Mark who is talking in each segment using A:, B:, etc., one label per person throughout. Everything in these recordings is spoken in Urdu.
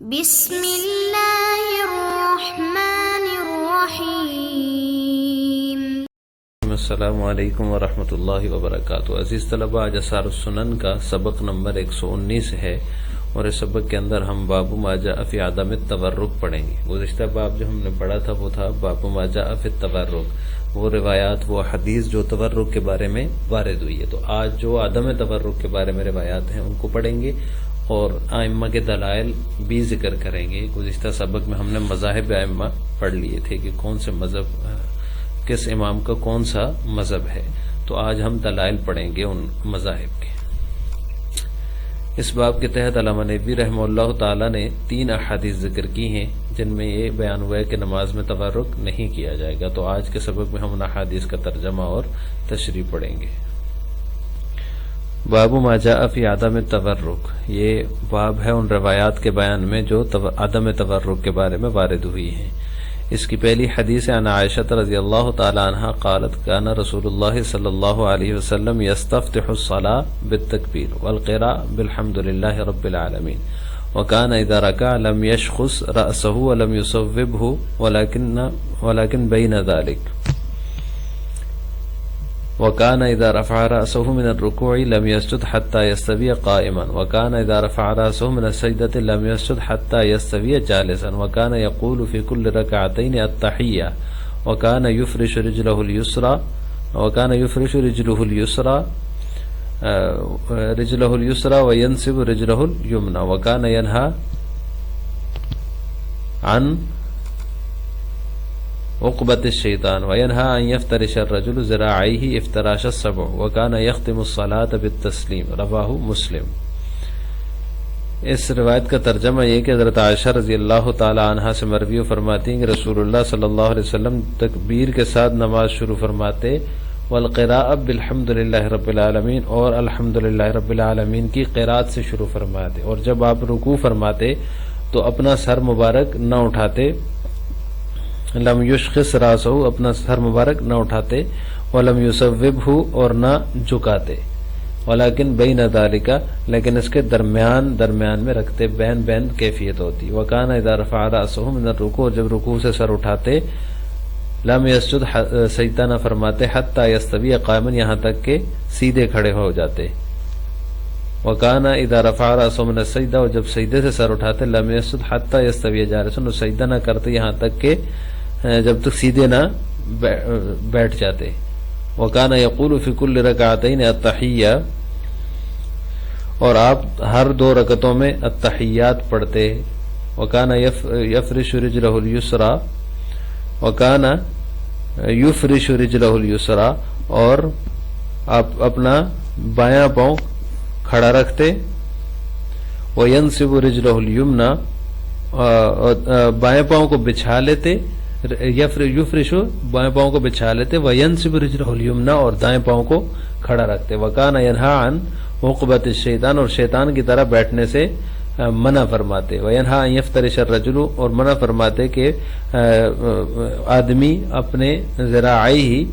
A: بسم اللہ الرحمن الرحیم۔
B: السلام علیکم ورحمۃ اللہ وبرکاتہ۔ عزیز طلباء، آج اثار السنن کا سبق نمبر 119 ہے، اور اس سبق کے اندر ہم باب ما جاء فی عدم التورک پڑھیں گے۔ گزشتہ باب جو ہم نے پڑھا تھا وہ تھا باب ما جاء فی التورک، وہ روایات، وہ حدیث جو تورک کے بارے میں وارد ہوئی ہے۔ تو آج جو عدم تورک کے بارے میں روایات ہیں ان کو پڑھیں گے، اور ائمہ کے دلائل بھی ذکر کریں گے۔ گزشتہ سبق میں ہم نے مذاہب ائمہ پڑھ لیے تھے کہ کون سے مذہب، کس امام کا کون سا مذہب ہے، تو آج ہم دلائل پڑھیں گے ان مذاہب کے۔ اس باب کے تحت علامہ نبوی رحمہ اللہ تعالی نے 3 احادیث ذکر کی ہیں جن میں یہ بیان ہوا ہے کہ نماز میں تورک نہیں کیا جائے گا۔ تو آج کے سبق میں ہم ان احادیث کا ترجمہ اور تشریح پڑھیں گے۔ باب ما جاء فی عدم التورک، یہ باب ہے ان روایات کے بیان میں جو عدم تورک کے بارے میں وارد ہوئی ہیں۔ اس کی پہلی حدیث عن عائشہ رضی اللہ تعالی عنہا قالت کان رسول اللہ صلی اللہ علیہ وسلم یستفتح الصلاة بالتکبیر والقراءة بالحمد للہ رب العالمین، وكان اذا ركع لم يشخص رأسه ولم يصوبه ولكن بين ذلك، وكان إذا رفع رأسه من الركوع لم يسجد حتى يستوي قائما، وكان إذا رفع رأسه من السجدة لم يسجد حتى يستوي جالسا، وكان يقول في كل ركعتين التحية، وكان يفرش رجله اليسرى وينصب رجله اليمنى، وكان ينهى عن عقبۃ الشیطان وینہا ان یفترش الرجل ذراعیہ افتراش السبع، وکان یختم الصلاۃ بالتسلیم، رواہ مسلم۔ اس روایت کا ترجمہ یہ کہ حضرت عائشہ رضی اللہ تعالی عنہا سے مروی فرماتی ہیں کہ رسول اللہ صلی اللہ علیہ وسلم تکبیر کے ساتھ نماز شروع فرماتے، والقراءۃ بالحمد للہ رب العالمین، اور الحمد للہ رب العالمین کی قراءت سے شروع فرماتے، اور جب آپ رکوع فرماتے تو اپنا سر مبارک نہ اٹھاتے، لم یشخص راسہ، اپنا سر مبارک نہ اٹھاتے، ولم یصوبہ، اور نہ جھکاتے، ولیکن بین ذالک، لیکن اس کے درمیان میں رکھتے، بین کیفیت ہوتی۔ وکان اذا رفع راسہ من الرکوع، جب رکوع سے سر اٹھاتے، لم یسجد، سجدہ نہ فرماتے، حتی یستوی قائما، یہاں تک کہ سیدھے کھڑے ہو جاتے۔ وکان اذا رفع راسہ من السجدہ، اور جب سجدے سے سر اٹھاتے، لم یسجد حتی یستوی جالسا، سجدہ نہ کرتے یہاں تک کہ جب تک سیدھے نہ بیٹھ جاتے۔ وکان یقول فی کل رکعتین التحیہ، اور آپ ہر 2 رکعتوں میں التحیات پڑھتے۔ وکان یفرش رجلہ الیسریٰ، وکان یفرش رجلہ الیسریٰ، اور آپ اپنا بایاں پاؤں کھڑا رکھتے۔ وینصب رجلہ الیمنیٰ، بائیں پاؤں کو بچھا لیتے، یفرش بائیں پاؤں کو بچھا لیتے، وینصب رجلہ الیمنیٰ، اور دائیں پاؤں کو کھڑا رکھتے۔ وکان ینہی عن عقبۃ الشیطان، اور شیطان کی طرح بیٹھنے سے منع فرماتے۔ وینہی ان یفترش الرجل، اور منع فرماتے کہ آدمی اپنے ذراعیہ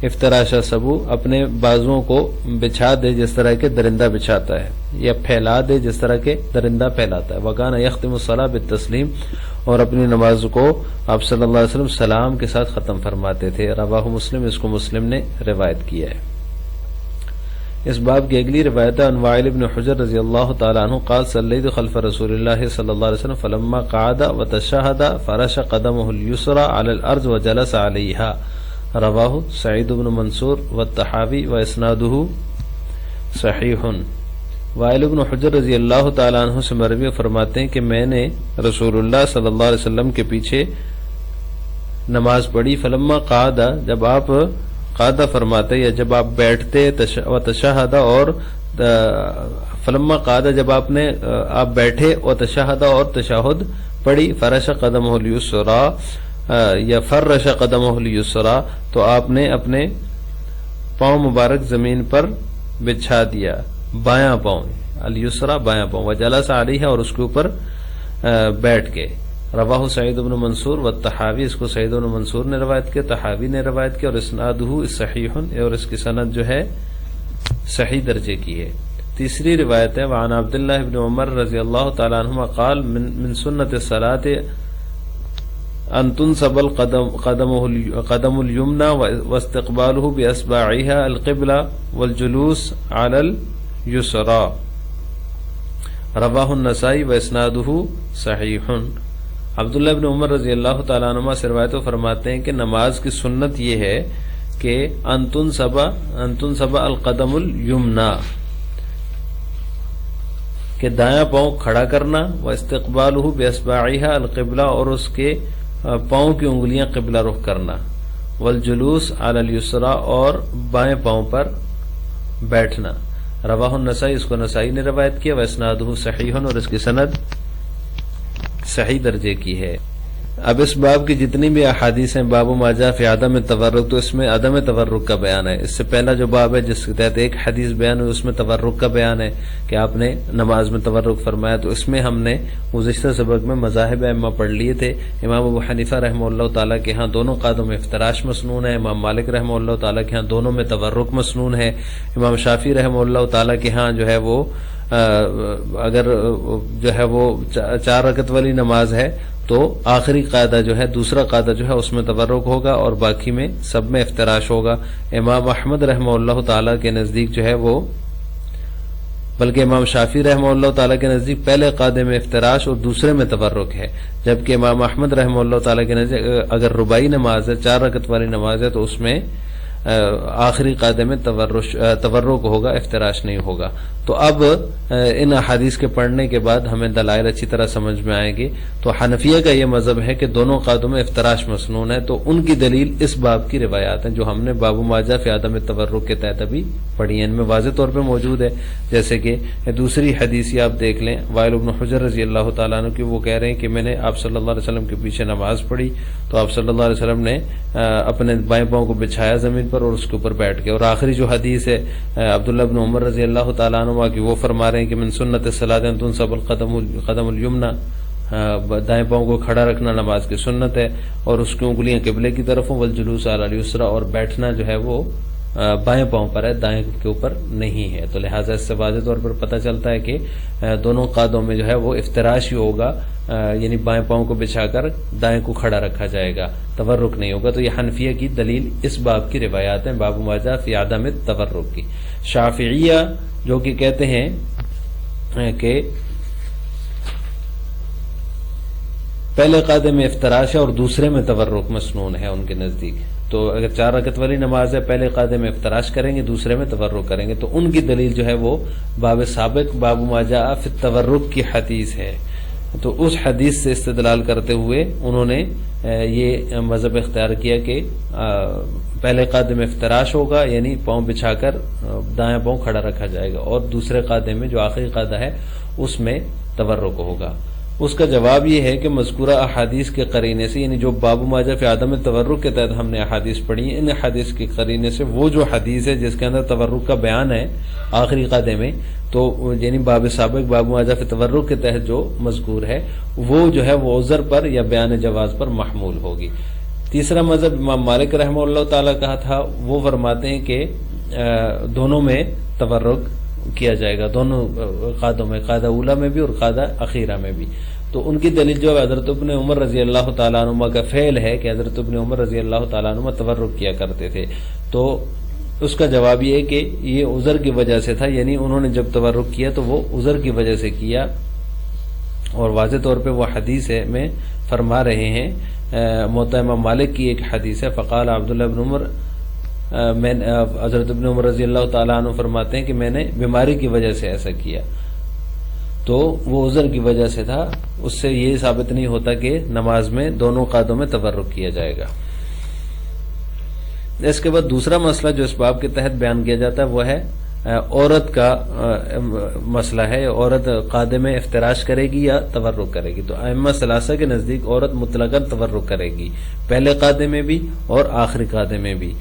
B: افتراش السبع، اپنے بازوؤں کو بچھا دے جس طرح کہ درندہ بچھاتا ہے، یا پھیلا دے جس طرح کہ درندہ پھیلاتا ہے۔ وکان یختم الصلاۃ بالتسلیم، اور اپنی نماز کو آپ صلی اللہ علیہ وسلم سلام کے ساتھ ختم فرماتے تھے، رواہ مسلم، اس کو مسلم نے روایت کیا ہے۔ اس باب کی اگلی روایت عن وائل بن حجر رضی اللہ تعالی عنہ قال صلیت خلف رسول اللہ صلی اللہ علیہ وسلم فلما قعد وتشہد فرش قدمہ الیسریٰ علی الارض وجلس علیہا، رواہ سعید بن منصور والطحاوی واسنادہ صحیح۔ وائل بن حجر رضی اللہ تعالی عنہ سے مروی فرماتے ہیں کہ میں نے رسول اللہ صلی اللہ علیہ وسلم کے پیچھے نماز پڑھی، فلما قعد، جب آپ قعدہ فرماتے یا جب آپ بیٹھتے، وتشہد، اور فلما قعد، جب آپ بیٹھے، وتشہد، اور تشہد پڑھی، فرش قدمہ الیسریٰ، یا فرش قدمہ الیسریٰ، تو آپ نے اپنے پاؤں مبارک زمین پر بچھا دیا، بایاں پاؤں، الیسریٰ بایاں پاؤں، وجلس علیہ، اور اس کے اوپر بیٹھ کے۔ رواہ سعید بن منصور والطحاوی، اس کو سعید بن منصور نے روایت کیا، طحاوی نے روایت کیا، اور اسنادہ صحیح، اور اس کی سند جو ہے صحیح درجے کی ہے۔ تیسری روایت ہے وعن عبداللہ بن عمر رضی اللہ تعالی عنہما قال من سنت الصلاة ان تنصب قدم اليمنى واستقباله باصبعها القبلة والجلوس على اليسرى رواہ النسائی واسنادہ صحیح۔ عبداللہ بن عمر رضی اللہ تعالیٰ عنہما سے روایت فرماتے ہیں کہ نماز کی سنت یہ ہے کہ ان تنصب القدم الیمنی، کہ دایاں پاؤں کھڑا کرنا، واستقبالہ باصبعها القبلہ، اور اس کے پاؤں کی انگلیاں قبلہ رخ کرنا، والجلوس علی الیسرى، اور بائیں پاؤں پر بیٹھنا۔ رواہ النسائی، اس کو نسائی نے روایت کیا، واسنادہ صحیح، اور اس کی سند صحیح درجے کی ہے۔ اب اس باب کی جتنی بھی احادیث ہیں باب ما جاء فی عدم التورک، تو اس میں عدم تورک کا بیان ہے۔ اس سے پہلا جو باب ہے جس کے تحت ایک حدیث بیان ہوئی اس میں تورک کا بیان ہے کہ آپ نے نماز میں تورک فرمایا، تو اس میں ہم نے گزشتہ سبق میں مذاہب ائمہ پڑھ لیے تھے۔ امام ابو حنیفہ رحمہ اللہ تعالیٰ کے ہاں دونوں قادوں میں افتراش مسنون ہے، امام مالک رحمہ اللہ تعالیٰ کے ہاں دونوں میں تورک مسنون ہے، امام شافعی رحمہ اللہ تعالیٰ کے ہاں جو ہے وہ اگر جو ہے وہ 4 رکعت والی نماز ہے تو آخری قاعدہ جو ہے، دوسرا قاعدہ جو ہے اس میں تورک ہوگا اور باقی میں سب میں افتراش ہوگا۔ امام احمد رحمہ اللہ تعالیٰ کے نزدیک جو ہے وہ، بلکہ امام شافعی رحمہ اللہ تعالیٰ کے نزدیک پہلے قاعدے میں افتراش اور دوسرے میں تورک ہے، جبکہ امام احمد رحمہ اللہ تعالیٰ کے نزدیک اگر رباعی نماز ہے، 4 رکعت والی نماز ہے، تو اس میں آخری قاعدے میں تورک ہوگا، افتراش نہیں ہوگا۔ تو اب ان احادیث کے پڑھنے کے بعد ہمیں دلائل اچھی طرح سمجھ میں آئیں گے۔ تو حنفیہ کا یہ مذہب ہے کہ دونوں قاعدوں میں افتراش مسنون ہے، تو ان کی دلیل اس باب کی روایات ہیں جو ہم نے باب ما جاء فی عدم التورک کے تحت ابھی پڑھی ہیں، ان میں واضح طور پہ موجود ہے۔ جیسے کہ دوسری حدیث آپ دیکھ لیں، وائل بن حجر رضی اللہ تعالیٰ عنہ کی، وہ کہہ رہے ہیں کہ میں نے آپ صلی اللہ علیہ وسلم کے پیچھے نماز پڑھی تو آپ صلی اللہ علیہ وسلم نے اپنے بائیں پاؤں کو بچھایا زمین پر اور اس کے اوپر بیٹھ گئے۔ اور آخری جو حدیث ہے عبداللہ بن عمر رضی اللہ تعالیٰ عنہ کی، وہ فرما رہے ہیں کہ من سنت الصلاۃ ان تنصب القدم الیمنی، دائیں پاؤں کو کھڑا رکھنا نماز کی سنت ہے اور اس کی انگلیاں قبلے کی طرف ہوں، والجلوس علی الیسرى، اور بیٹھنا جو ہے وہ بائیں پاؤں پر ہے، دائیں کے اوپر نہیں ہے۔ تو لہٰذا اس سے واضح طور پر پتہ چلتا ہے کہ دونوں قاعدوں میں جو ہے وہ افتراش ہی ہوگا، یعنی بائیں پاؤں کو بچھا کر دائیں کو کھڑا رکھا جائے گا، تورک نہیں ہوگا۔ تو یہ حنفیہ کی دلیل اس باب کی روایات ہیں، باب ما جاء فی عدم التورک کی۔ شافعیہ جو کہ کہتے ہیں کہ پہلے قاعدے میں افتراش ہے اور دوسرے میں تورک مسنون ہے ان کے نزدیک، تو اگر 4 رکعت والی نماز ہے پہلے قاعدے میں افتراش کریں گے، دوسرے میں تورک کریں گے، تو ان کی دلیل جو ہے وہ باب سابق باب ما جاء فی التورک کی حدیث ہے۔ تو اس حدیث سے استدلال کرتے ہوئے انہوں نے یہ مذہب اختیار کیا کہ پہلے قاعدے میں افتراش ہوگا، یعنی پاؤں بچھا کر دایاں پاؤں کھڑا رکھا جائے گا، اور دوسرے قاعدے میں جو آخری قاعدہ ہے اس میں تورک ہوگا۔ اس کا جواب یہ ہے کہ مذکورہ احادیث کے قرینے سے، یعنی جو باب ما جاء فی عدم التورک کے تحت ہم نے احادیث پڑھی ہیں، ان احادیث کے قرینے سے وہ جو حدیث ہے جس کے اندر تورک کا بیان ہے آخری قاعدے میں، تو یعنی باب سابق باب ما جاء فی التورک کے تحت جو مذکور ہے وہ جو ہے وہ عذر پر یا بیان جواز پر محمول ہوگی۔ تیسرا مذہب امام مالک رحمہ اللہ تعالیٰ کا تھا، وہ فرماتے ہیں کہ دونوں میں تورک کیا جائے گا، دونوں قاعدوں میں، قاعدہ اولا میں بھی اور قاعدہ اخیرہ میں بھی۔ تو ان کی دلیل جو ہے حضرت ابن عمر رضی اللہ تعالیٰ عنہ کا فعل ہے کہ حضرت ابن عمر رضی اللہ تعالیٰ عنہ تورک کیا کرتے تھے، تو اس کا جواب یہ ہے کہ یہ عذر کی وجہ سے تھا، یعنی انہوں نے جب تورک کیا تو وہ عذر کی وجہ سے کیا، اور واضح طور پہ وہ حدیث ہے میں فرما رہے ہیں، موطا امام مالک کی ایک حدیث ہے، فقال عبداللہ بن عمر، حضرت ابن عمر رضی اللہ تعالیٰ عنہ فرماتے ہیں کہ میں نے بیماری کی وجہ سے ایسا کیا، تو وہ عذر کی وجہ سے تھا، اس سے یہ ثابت نہیں ہوتا کہ نماز میں دونوں قاعدوں میں تورک کیا جائے گا۔ اس کے بعد دوسرا مسئلہ جو اس باب کے تحت بیان کیا جاتا ہے وہ ہے عورت کا مسئلہ ہے، عورت قاعدے میں افتراش کرے گی یا تورک کرے گی۔ تو ائمہ ثلاثہ کے نزدیک عورت مطلقاً تورک کرے گی، پہلے قاعدے میں بھی اور آخری قاعدے میں بھی۔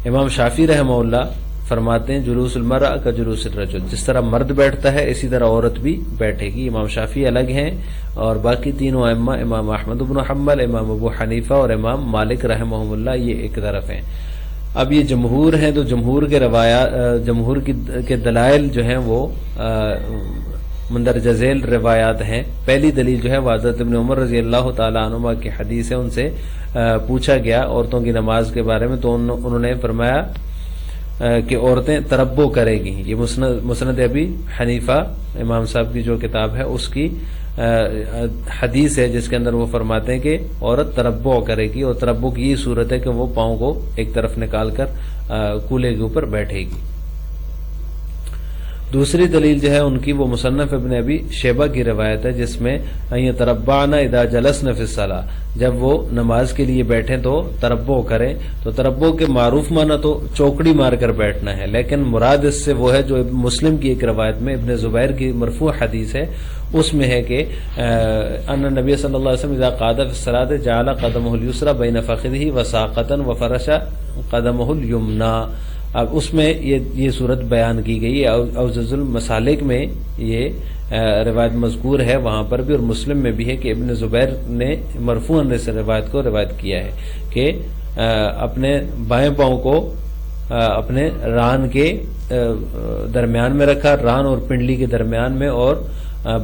B: امام شافعی رحمہ اللہ فرماتے ہیں جلوس المرأة کا جلوس الرجل، جس طرح مرد بیٹھتا ہے اسی طرح عورت بھی بیٹھے گی۔ امام شافعی الگ ہیں اور باقی تینوں ائمہ، امام احمد بن حنبل، امام ابو حنیفہ اور امام مالک رحمہ اللہ، یہ ایک طرف ہیں۔ اب یہ جمہور ہیں تو جمہور کے جمہور کے دلائل جو ہیں وہ مندرجہ ذیل روایات ہیں. پہلی دلیل جو ہے حضرت ابن عمر رضی اللہ تعالی عنہما کی حدیث ہے. ان سے پوچھا گیا عورتوں کی نماز کے بارے میں تو انہوں نے فرمایا کہ عورتیں تربو کرے گی. یہ مسند ابی حنیفہ امام صاحب کی جو کتاب ہے اس کی حدیث ہے جس کے اندر وہ فرماتے ہیں کہ عورت تربو کرے گی, اور تربو کی یہ صورت ہے کہ وہ پاؤں کو ایک طرف نکال کر کولے کے اوپر بیٹھے گی. دوسری دلیل جو ہے ان کی وہ مصنف ابن ابی شیبہ کی روایت ہے جس میں تربعن اذا جلسن فی الصلاۃ, جب وہ نماز کے لیے بیٹھیں تو تربو کریں. تو تربو کے معروف معنی تو چوکڑی مار کر بیٹھنا ہے, لیکن مراد اس سے وہ ہے جو مسلم کی ایک روایت میں ابن زبیر کی مرفوع حدیث ہے اس میں ہے کہ ان نبی صلی اللہ علیہ وسلم اذا قعد فی الصلاۃ جعل قدمه اليسرى بین فخذه وساقطا وفرش قدمه اليمنى. اب اس میں یہ صورت بیان کی گئی ہے. اوزز المسالک میں یہ روایت مذکور ہے وہاں پر بھی, اور مسلم میں بھی ہے کہ ابن زبیر نے مرفوعاً اس روایت کو روایت کیا ہے کہ اپنے بائیں پاؤں کو اپنے ران کے درمیان میں رکھا, ران اور پنڈلی کے درمیان میں, اور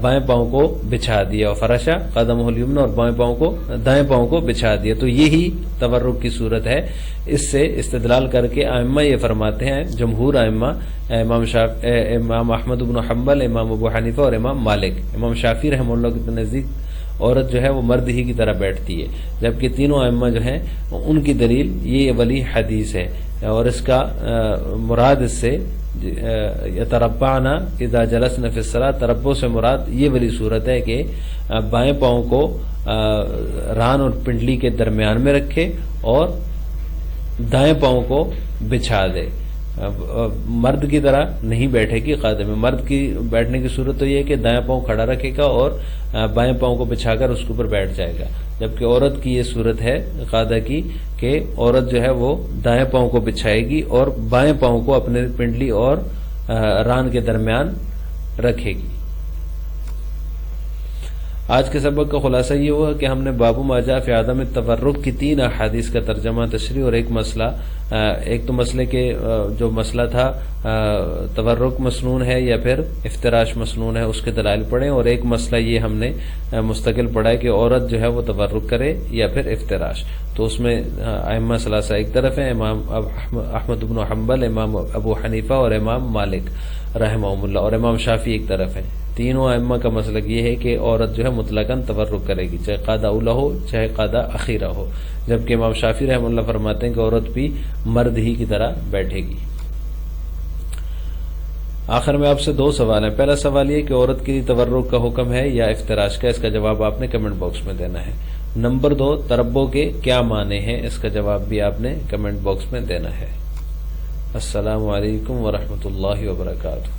B: بائیں پاؤں کو بچھا دیا, اور فرشا قدمہ الیمنی, اور بائیں پاؤں کو دائیں پاؤں کو بچھا دیا. تو یہی تورک کی صورت ہے. اس سے استدلال کر کے ائمہ یہ فرماتے ہیں, جمہور ائمہ امام احمد بن حنبل, امام ابو حنیفہ اور امام مالک, امام شافعی رحمہ اللہ کے نزدیک عورت جو ہے وہ مرد ہی کی طرح بیٹھتی ہے, جبکہ تینوں ائمہ جو ہیں ان کی دلیل یہ والی حدیث ہے. اور اس کا مراد اس سے یتربعن اذا جلسن فی الصلاۃ, تربو سے مراد یہ والی صورت ہے کہ بائیں پاؤں کو ران اور پنڈلی کے درمیان میں رکھے اور دائیں پاؤں کو بچھا دے. مرد کی طرح نہیں بیٹھے گی قاعدے میں. مرد کی بیٹھنے کی صورت تو یہ ہے کہ دائیں پاؤں کھڑا رکھے گا اور بائیں پاؤں کو بچھا کر اس کے اوپر بیٹھ جائے گا, جبکہ عورت کی یہ صورت ہے قاعدہ کی کہ عورت جو ہے وہ دائیں پاؤں کو بچھائے گی اور بائیں پاؤں کو اپنے پنڈلی اور ران کے درمیان رکھے گی. آج کے سبق کا خلاصہ یہ ہوا کہ ہم نے باب ما جاء فی عدم التورک کی 3 احادیث کا ترجمہ, تشریح اور ایک مسئلہ, ایک تو مسئلے کے جو مسئلہ تھا تورک مسنون ہے یا پھر افتراش مسنون ہے اس کے دلائل پڑھیں, اور ایک مسئلہ یہ ہم نے مستقل پڑھا ہے کہ عورت جو ہے وہ تورک کرے یا پھر افتراش. تو اس میں ائمہ ثلاثہ ایک طرف ہیں, امام احمد بن حنبل, امام ابو حنیفہ اور امام مالک رحمہم اللہ, اور امام شافعی ایک طرف ہیں. تینوں ائمہ کا مسلک یہ ہے کہ عورت جو ہے مطلقاً تورک کرے گی, چاہے قاعدہ اولا ہو چاہے قاعدہ اخیرہ ہو, جبکہ امام شافعی رحمہ اللہ فرماتے ہیں کہ عورت بھی مرد ہی کی طرح بیٹھے گی. آخر میں آپ سے 2 سوال ہیں. پہلا سوال یہ کہ عورت کے لیے تورک کا حکم ہے یا افتراش کا, اس کا جواب آپ نے کمنٹ باکس میں دینا ہے. نمبر 2, تربو کے کیا معنی ہیں, اس کا جواب بھی آپ نے کمنٹ باکس میں دینا ہے. السلام علیکم ورحمۃ اللہ وبرکاتہ.